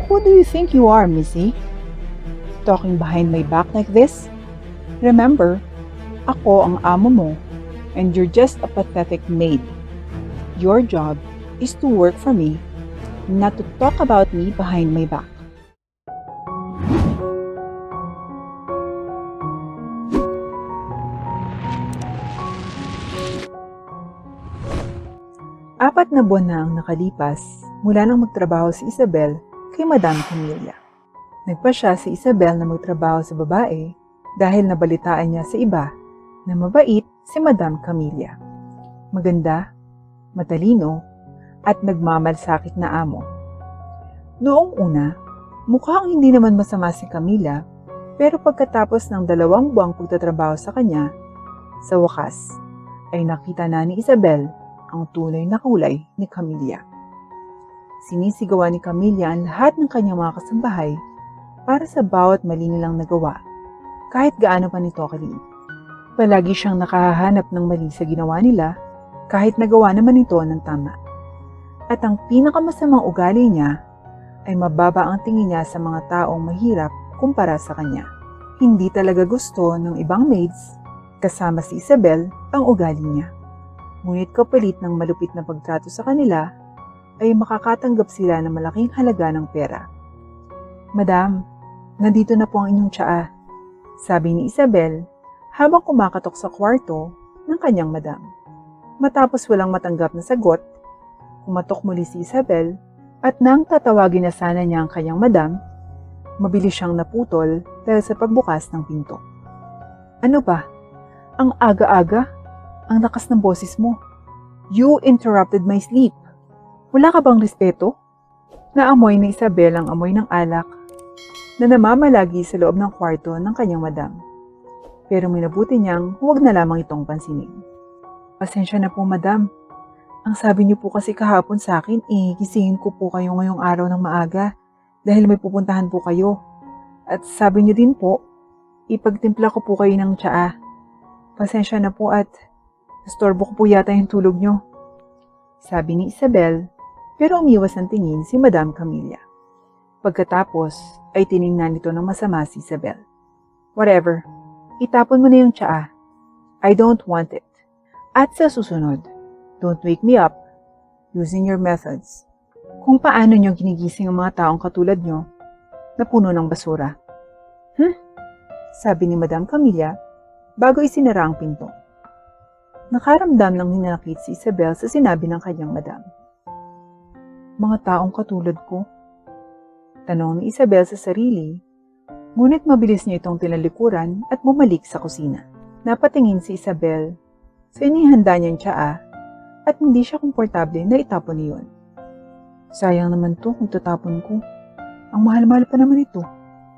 Who do you think you are, Missy? Talking behind my back like this? Remember, ako ang amo mo, and you're just a pathetic maid. Your job is to work for me, not to talk about me behind my back. Apat na buwan na ang nakalipas mula nang magtrabaho si Isabel kay Madam Camilla. Nagpa siya si Isabel na magtrabaho sa babae dahil nabalitaan niya sa iba na mabait si Madam Camilla. Maganda, matalino, at nagmamalasakit na amo. Noong una, mukhang hindi naman masama si Camilla, pero pagkatapos ng 2 buwang pagtatrabaho sa kanya, sa wakas ay nakita na ni Isabel ang tunay na kulay ni Camilla. Sinisigawan ni Camilla ang lahat ng kanyang mga kasambahay para sa bawat mali nilang nagawa, kahit gaano pa nito kaliit. Palagi siyang nakahanap ng mali sa ginawa nila, kahit nagawa naman ito ng tama. At ang pinakamasamang ugali niya ay mababa ang tingin niya sa mga taong mahirap kumpara sa kanya. Hindi talaga gusto ng ibang maids, kasama si Isabel, ang ugali niya. Ngunit kapalit ng malupit na pagtrato sa kanila, ay makakatanggap sila ng malaking halaga ng pera. Madam, nandito na po ang inyong tsaa, sabi ni Isabel habang kumakatok sa kwarto ng kanyang madam. Matapos walang matanggap na sagot, kumatok muli si Isabel at nang tatawagin na sana niya ang kanyang madam, mabilis siyang naputol dahil sa pagbukas ng pinto. Ano ba? Ang aga-aga? Ang lakas ng boses mo. You interrupted my sleep. Wala ka bang respeto? Naamoy ni Isabel ang amoy ng alak na namamalagi sa loob ng kwarto ng kanyang madam. Pero minabuti niyang huwag na lamang itong pansinin. Pasensya na po, madam. Ang sabi niyo po kasi kahapon sa akin, gisingin ko po kayo ngayong araw ng maaga dahil may pupuntahan po kayo. At sabi niyo din po, ipagtimpla ko po kayo ng tsaa. Pasensya na po at nastorbo ko po yata yung tulog niyo, sabi ni Isabel, pero umiwas ang tingin si Madam Camilla. Pagkatapos ay tiningnan nito ng masama si Isabel. Whatever, itapon mo na yung tsaa. I don't want it. At sa susunod, don't wake me up using your methods. Kung paano niyo ginigising ang mga taong katulad niyo na puno ng basura. Sabi ni Madam Camilla bago isinara ang pinto. Nakaramdam ng hinanakit si Isabel sa sinabi ng kanyang madam. Mga taong katulad ko? Tanong ni Isabel sa sarili, ngunit mabilis niya itong tinalikuran at bumalik sa kusina. Napatingin si Isabel sa inihanda niyang tsaa at hindi siya komportable na itapon niyon. Sayang naman to kung tatapon ko. Ang mahal-mahal pa naman ito.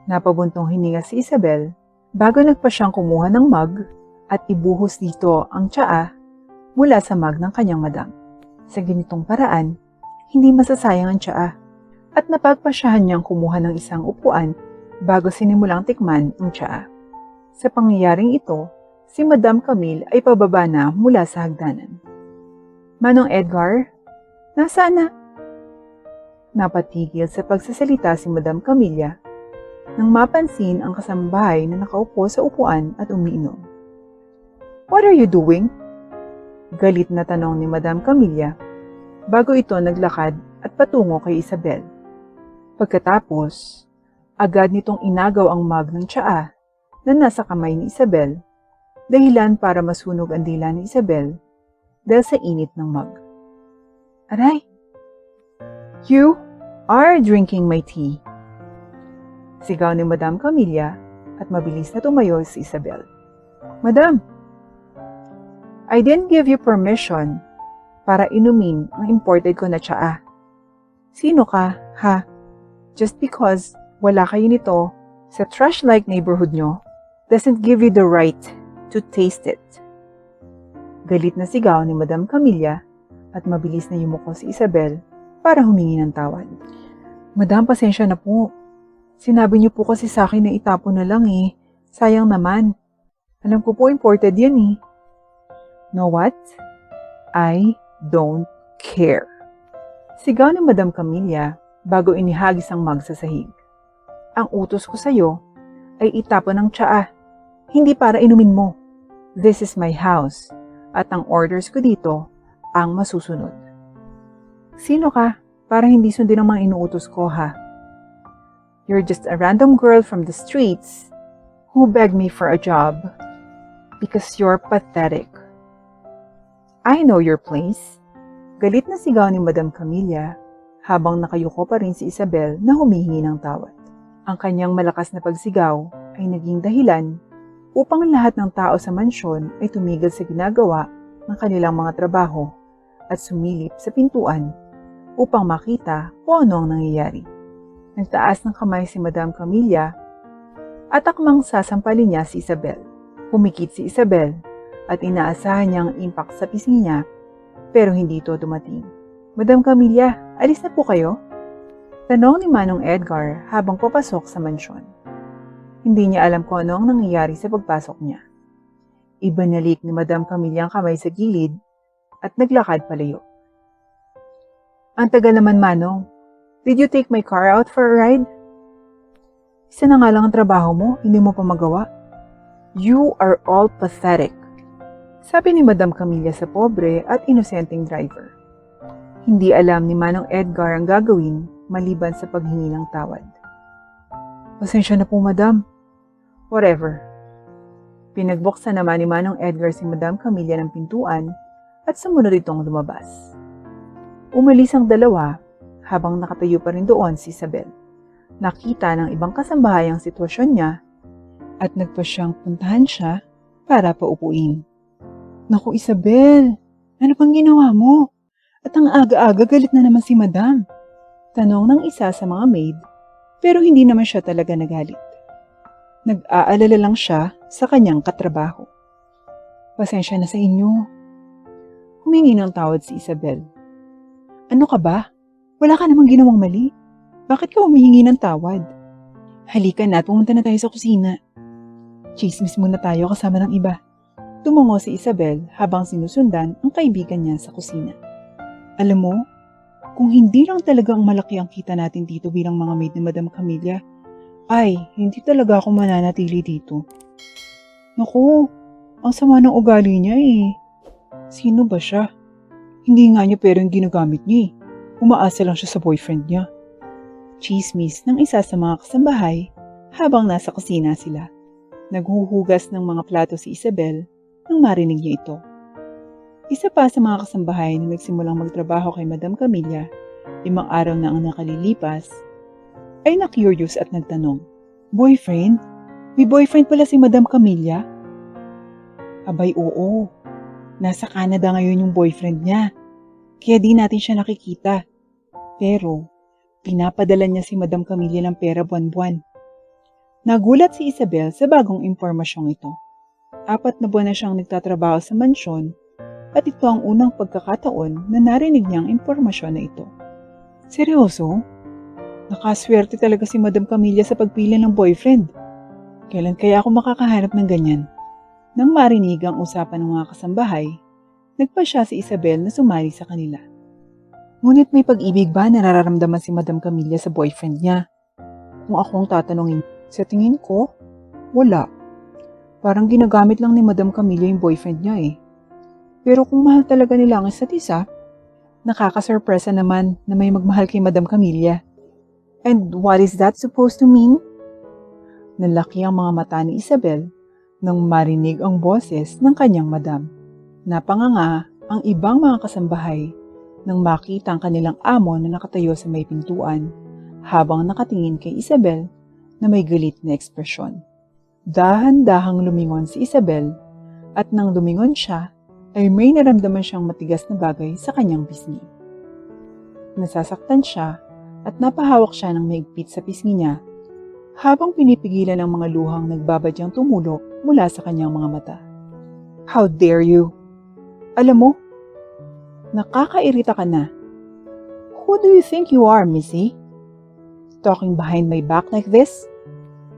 Napabuntong hininga si Isabel bago nagpa siyang kumuha ng mug at ibuhos dito ang tsaa mula sa mug ng kanyang madam. Sa ganitong paraan, hindi masasayang ang tsaa at napagpasyahan niyang kumuha ng isang upuan bago sinimulang tikman ang tsaa. Sa pangyayaring ito, si Madam Camille ay pababa na mula sa hagdanan. Manong Edgar, nasaan na? Napatigil sa pagsasalita si Madam Camilla nang mapansin ang kasambahay na nakaupo sa upuan at umiinom. What are you doing? Galit na tanong ni Madam Camilla bago ito naglakad at patungo kay Isabel. Pagkatapos, agad nitong inagaw ang mug ng tsaa na nasa kamay ni Isabel, dahilan para masunog ang dila ni Isabel dahil sa init ng mug. Aray! You are drinking my tea. Sigaw ni Madam Camilla at mabilis na tumayo si Isabel. Madam! I didn't give you permission para inumin ang imported ko na tsaa. Sino ka, ha? Just because wala kayo nito sa trash-like neighborhood nyo doesn't give you the right to taste it. Galit na sigaw ni Madam Camilla at mabilis na yumuko si Isabel para humingi ng tawad. Madam, pasensya na po. Sinabi niyo po kasi sa akin na itapon na lang eh. Sayang naman. Alam ko po imported yan eh. Know what? I don't care. Sigaw ni Madam Camilla bago inihagis ang mug sa sahig. Ang utos ko sa'yo ay itapon ng tsaa, hindi para inumin mo. This is my house, at ang orders ko dito ang masusunod. Sino ka para hindi sundin ang mga inuutos ko, ha? You're just a random girl from the streets who begged me for a job because you're pathetic. I know your place. Galit na sigaw ni Madam Camilla habang nakayuko pa rin si Isabel na humihingi ng tawad. Ang kanyang malakas na pagsigaw ay naging dahilan upang lahat ng tao sa mansyon ay tumigil sa ginagawa ng kanilang mga trabaho at sumilip sa pintuan upang makita kung ano ang nangyayari. Nagtaas ng kamay si Madam Camilla at akmang sasampalin niya si Isabel. Pumikit si Isabel at inaasahan niyang impact sa pisngi niya pero hindi ito dumating. Madam Camilla, alis na po kayo? Tanong ni Manong Edgar habang papasok sa mansyon. Hindi niya alam kung ano ang nangyayari sa pagpasok niya. Ibinalik ni Madam Camilla ang kamay sa gilid at naglakad palayo. Ang tagal naman, Manong. Did you take my car out for a ride? Isa na nga lang ang trabaho mo, hindi mo pa magawa. You are all pathetic, sabi ni Madam Camilla sa pobre at inosenteng driver. Hindi alam ni Manong Edgar ang gagawin maliban sa paghingi ng tawad. Pasensya na po, Madam. Whatever. Pinagbuksan naman ni Manong Edgar si Madam Camilla ng pintuan at sumunod itong lumabas. Umalis ang dalawa habang nakatayo pa rin doon si Isabel. Nakita ng ibang kasambahay ang sitwasyon niya at nagpa siyang puntahan siya para paupuin. Naku Isabel, ano pang ginawa mo? At ang aga-aga galit na naman si Madam. Tanong ng isa sa mga maid, pero hindi naman siya talaga nagalit. Nag-aalala lang siya sa kanyang katrabaho. Pasensya na sa inyo. Humingi ng tawad si Isabel. Ano ka ba? Wala ka namang ginawang mali. Bakit ka humihingi ng tawad? Halika na at pumunta na tayo sa kusina. Chismis muna tayo kasama ng iba. Tumungo si Isabel habang sinusundan ang kaibigan niya sa kusina. Alam mo, kung hindi lang talaga ang malaki ang kita natin dito bilang mga maid ni Madam Camilla, ay hindi talaga ako mananatili dito. Naku, ang sama ng ugali niya eh. Sino ba siya? Hindi nga niya pero yung ginagamit niya eh. Umaasa lang siya sa boyfriend niya. Chismis ng isa sa mga kasambahay habang nasa kusina sila. Naghuhugas ng mga plato si Isabel nang marinig niya ito. Isa pa sa mga kasambahay na nagsimulang magtrabaho kay Madam Camilla, 5 araw na ang nakalilipas, ay na-curious at nagtanong, Boyfriend? May boyfriend pala si Madam Camilla? Abay oo, nasa Canada ngayon yung boyfriend niya, kaya di natin siya nakikita. Pero, pinapadala niya si Madam Camilla ng pera buwan-buwan. Nagulat si Isabel sa bagong impormasyong ito. 4 na buwan na siyang nagtatrabaho sa mansyon at ito ang unang pagkakataon na narinig niya ang impormasyon na ito. Seryoso? Nakaswerte talaga si Madam Camilla sa pagpili ng boyfriend. Kailan kaya ako makakahanap ng ganyan? Nang marinig ang usapan ng mga kasambahay, nagpasya si Isabel na sumali sa kanila. Ngunit may pag-ibig ba na nararamdaman si Madam Camilla sa boyfriend niya? Kung akong tatanungin, sa tingin ko, wala. Parang ginagamit lang ni Madam Camilla yung boyfriend niya eh. Pero kung mahal talaga nila ang isa't isa, nakakasurpresa naman na may magmahal kay Madam Camilla. And what is that supposed to mean? Nalaki ang mga mata ni Isabel nang marinig ang boses ng kanyang madam. Napanganga ang ibang mga kasambahay nang makita ang kanilang amo na nakatayo sa may pintuan habang nakatingin kay Isabel na may galit na ekspresyon. Dahan-dahang lumingon si Isabel at nang lumingon siya ay may naramdaman siyang matigas na bagay sa kanyang pisngi. Nasasaktan siya at napahawak siya ng mahigpit sa pisngi niya habang pinipigilan ang mga luhang nagbabadyang tumulok mula sa kanyang mga mata. How dare you? Alam mo, nakakairita ka na. Who do you think you are, Missy? Talking behind my back like this?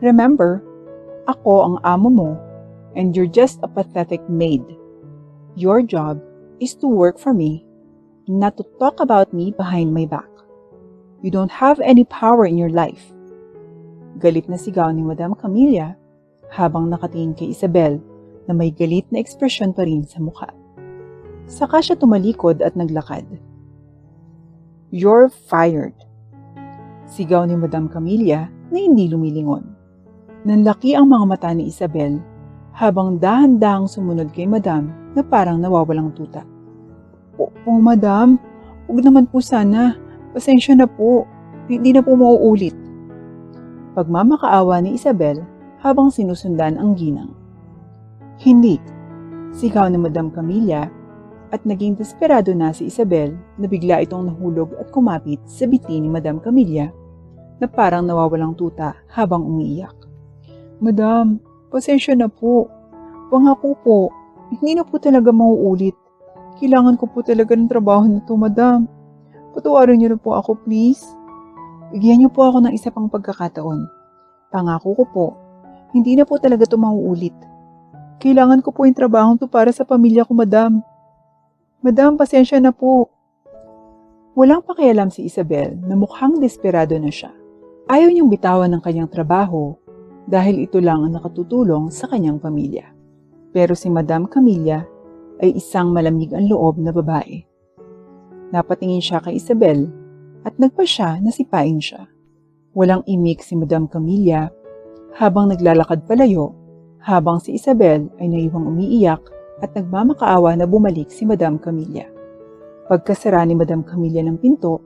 Remember, ako ang amo mo and you're just a pathetic maid. Your job is to work for me, not to talk about me behind my back. You don't have any power in your life. Galit na sigaw ni Madam Camilla habang nakatingin kay Isabel na may galit na ekspresyon pa rin sa mukha. Saka siya tumalikod at naglakad. You're fired. Sigaw ni Madam Camilla na hindi lumilingon. Nanlaki ang mga mata ni Isabel habang dahan-dahang sumunod kay Madam na parang nawawalang tuta. Opo, Madam. Huwag naman po sana. Pasensya na po. Hindi na po mauulit. Pagmamakaawa ni Isabel habang sinusundan ang ginang. Hindi. Sigaw ni Madam Camilla at naging desperado na si Isabel na bigla itong nahulog at kumapit sa biti ni Madam Camilla na parang nawawalang tuta habang umiiyak. Madam, pasensya na po. Pangako po, hindi na po talaga mauulit. Kailangan ko po talaga ng trabaho na to, Madam. Patawarin niyo na po ako, please. Bigyan niyo po ako ng isa pang pagkakataon. Pangako ko po, hindi na po talaga ito mauulit. Kailangan ko po yung trabaho to para sa pamilya ko, Madam. Madam, pasensya na po. Walang pakialam si Isabel na mukhang desperado na siya. Ayaw niyang bitawan ng kanyang trabaho dahil ito lang ang nakatutulong sa kanyang pamilya. Pero si Madam Camilla ay isang malamig ang loob na babae. Napatingin siya kay Isabel at nagpa siya na sipain siya. Walang imik si Madam Camilla habang naglalakad palayo habang si Isabel ay naiwang umiiyak at nagmamakaawa na bumalik si Madam Camilla. Pagkasara ni Madam Camilla ng pinto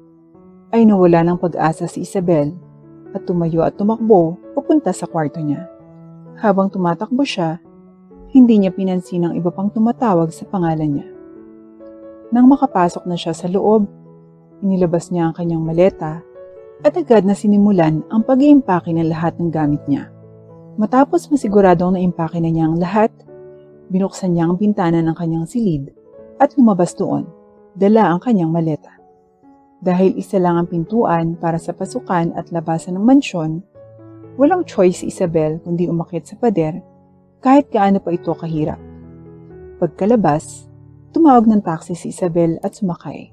ay nawala ng pag-asa si Isabel at tumayo at tumakbo papunta sa kwarto niya. Habang tumatakbo siya, hindi niya pinansin ang iba pang tumatawag sa pangalan niya. Nang makapasok na siya sa loob, inilabas niya ang kanyang maleta at agad na sinimulan ang pag-iimpake ng lahat ng gamit niya. Matapos masiguradong naimpake na niya ang lahat, binuksan niya ang bintana ng kanyang silid at lumabas doon, dala ang kanyang maleta. Dahil isa lang ang pintuan para sa pasukan at labasan ng mansyon, walang choice si Isabel kundi umakyat sa pader kahit gaano pa ito kahirap. Pagkalabas, tumawag ng taxi si Isabel at sumakay.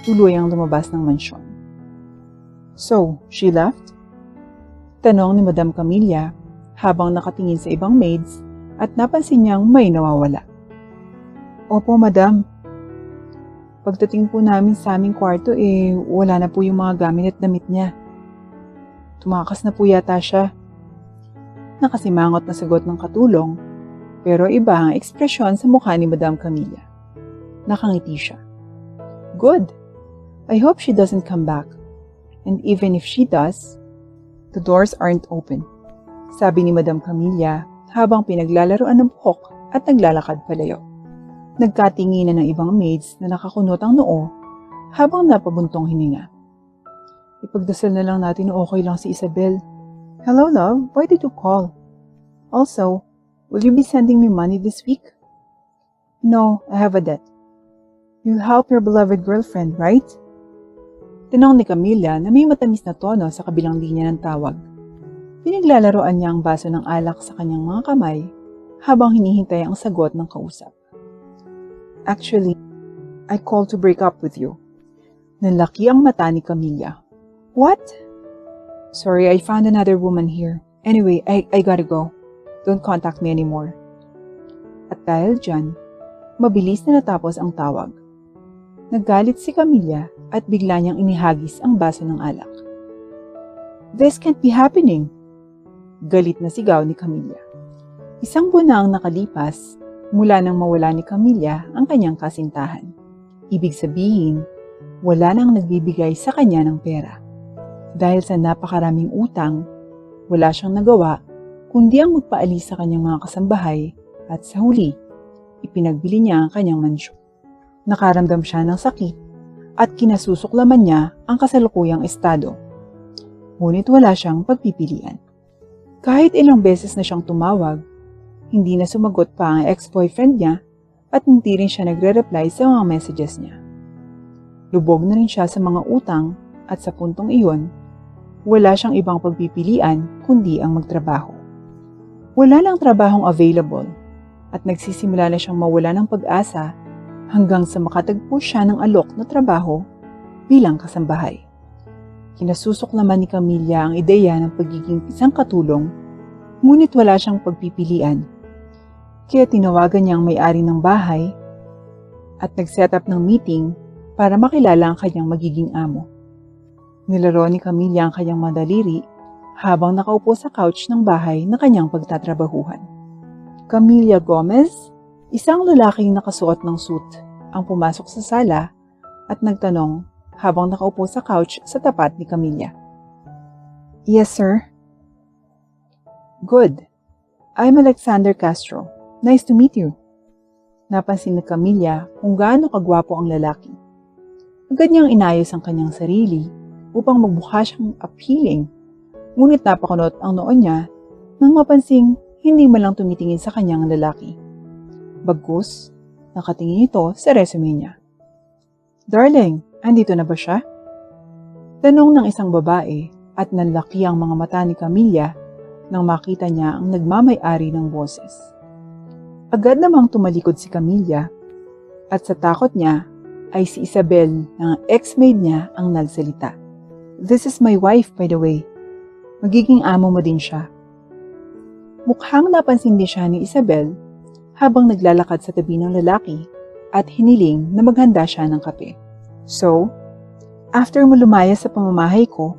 Tuluyang lumabas ng mansyon. So, she left? Tanong ni Madam Camilla habang nakatingin sa ibang maids at napansin niyang may nawawala. Opo, Madam. Pagdating po namin sa aming kwarto wala na po yung mga gamit at damit niya. Tumakas na po yata siya. Nakasimangot na sagot ng katulong pero iba ang ekspresyon sa mukha ni Madam Camilla. Nakangiti siya. Good. I hope she doesn't come back. And even if she does, the doors aren't open. Sabi ni Madam Camilla habang pinaglalaroan ng buhok at naglalakad palayo. Nagkatinginan ng ibang maids na nakakunot ang noo habang napabuntong hininga. Ipagdasal na lang natin na okay lang si Isabel. Hello, love. Why did you call? Also, will you be sending me money this week? No, I have a debt. You'll help your beloved girlfriend, right? Tinanong ni Camilla na may matamis na tono sa kabilang linya ng tawag. Pinaglalaroan niya ang baso ng alak sa kanyang mga kamay habang hinihintay ang sagot ng kausap. Actually, I called to break up with you. Nanlaki ang mata ni Camilla. What? Sorry, I found another woman here. Anyway, I gotta go. Don't contact me anymore. At dahil dyan, mabilis na natapos ang tawag. Naggalit si Camilla at bigla niyang inihagis ang baso ng alak. This can't be happening! Galit na sigaw ni Camilla. Isang buwan na ang nakalipas mula nang mawala ni Camilla ang kanyang kasintahan. Ibig sabihin, wala nang nagbibigay sa kanya ng pera. Dahil sa napakaraming utang, wala siyang nagawa kundi ang magpaalis sa kanyang mga kasambahay at sa huli, ipinagbili niya ang kanyang mansyon. Nakaramdam siya ng sakit at kinasusuklaman niya ang kasalukuyang estado. Ngunit wala siyang pagpipilian. Kahit ilang beses na siyang tumawag, hindi na sumagot pa ang ex-boyfriend niya at hindi rin siya nagre-reply sa mga messages niya. Lubog na rin siya sa mga utang at sa puntong iyon, wala siyang ibang pagpipilian kundi ang magtrabaho. Wala lang trabahong available at nagsisimula na siyang mawala ng pag-asa hanggang sa makatagpo siya ng alok na trabaho bilang kasambahay. Kinasusok naman ni Camilla ang ideya ng pagiging isang katulong, ngunit wala siyang pagpipilian. Kaya tinawagan niya ang may-ari ng bahay at nag-set up ng meeting para makilala ang kanyang magiging amo. Nilaro ni Camilla ang kanyang madaliri habang nakaupo sa couch ng bahay na kanyang pagtatrabahuhan. Camilla Gomez, isang lalaking nakasuot ng suit, ang pumasok sa sala at nagtanong habang nakaupo sa couch sa tapat ni Camilla. "Yes, sir." "Good. I'm Alexander Castro. Nice to meet you." Napansin ni Camilla kung gaano kagwapo ang lalaki. Agad niyang inayos ang kanyang sarili upang magmukha siyang appealing, ngunit napakunot ang noo niya nang mapansing hindi man lang tumitingin sa kanyang lalaki. Bagkus, nakatingin ito sa resume niya. "Darling, andito na ba siya?" Tanong ng isang babae at nanlaki ang mga mata ni Camilla nang makita niya ang nagmamay-ari ng boses. Agad namang tumalikod si Camilla at sa takot niya ay si Isabel na ex-maid niya ang nagsalita. "This is my wife, by the way. Magiging amo mo din siya." Mukhang napansin din siya ni Isabel habang naglalakad sa tabi ng lalaki at hiniling na maghanda siya ng kape. "So, after mo lumaya sa pamamahay ko,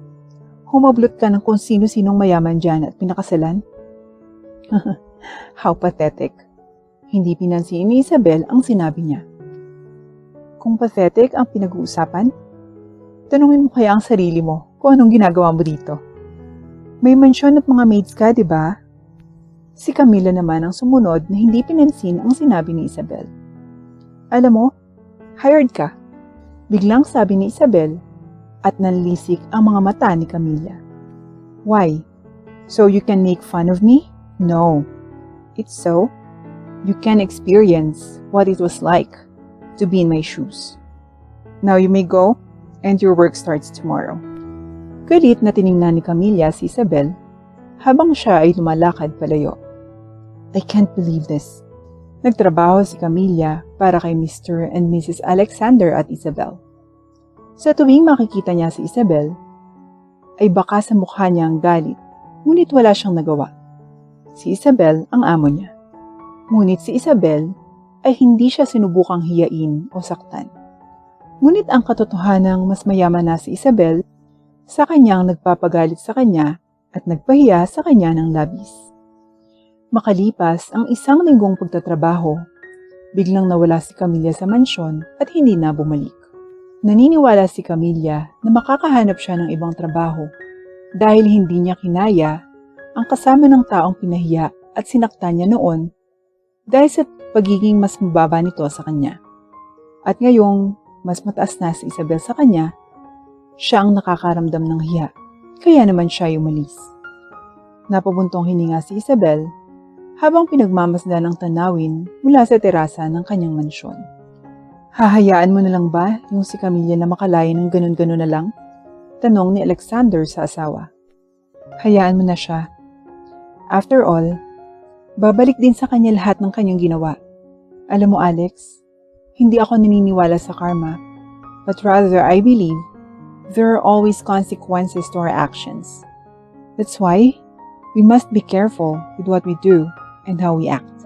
humablot ka ng kung sino-sinong mayaman dyan at pinakasalan?" How pathetic. Hindi pinansin ni Isabel ang sinabi niya. Kung pathetic ang pinag-uusapan, tanungin mo kaya ang sarili mo kung anong ginagawa mo dito. May mansyon at mga maids ka, di ba? Si Camilla naman ang sumunod na hindi pinansin ang sinabi ni Isabel. "Alam mo, hired ka." Biglang sabi ni Isabel at nanlisik ang mga mata ni Camilla. "Why? So you can make fun of me? No. It's so you can experience what it was like to be in my shoes. Now you may go and your work starts tomorrow." Galit na tiningnan ni Camilla si Isabel habang siya ay lumalakad palayo. "I can't believe this." Nagtrabaho si Camilla para kay Mr. and Mrs. Alexander at Isabel. Sa tuwing makikita niya si Isabel, ay baka sa mukha niya ang galit, ngunit wala siyang nagawa. Si Isabel ang amo niya. Ngunit si Isabel ay hindi siya sinubukang hiyain o saktan. Ngunit ang katotohanang mas mayaman na si Isabel sa kanyang nagpapagalit sa kanya at nagpahiya sa kanya ng labis. Makalipas ang isang linggong pagtatrabaho, biglang nawala si Camilla sa mansyon at hindi na bumalik. Naniniwala si Camilla na makakahanap siya ng ibang trabaho dahil hindi niya kinaya ang kasama ng taong pinahiya at sinaktan niya noon dahil sa pagiging mas mababa nito sa kanya. At ngayong mas mataas na si Isabel sa kanya, siya ang nakakaramdam ng hiya, kaya naman siya umalis. Napabuntong hininga si Isabel habang pinagmamasdan ng tanawin mula sa terasa ng kanyang mansyon. "Hahayaan mo na lang ba yung si Camilla na makalaya ng ganun-ganun na lang?" Tanong ni Alexander sa asawa. "Hayaan mo na siya. After all, babalik din sa kanya lahat ng kanyang ginawa. Alam mo Alex, hindi ako naniniwala sa karma, but rather I believe there are always consequences to our actions. That's why we must be careful with what we do and how we act."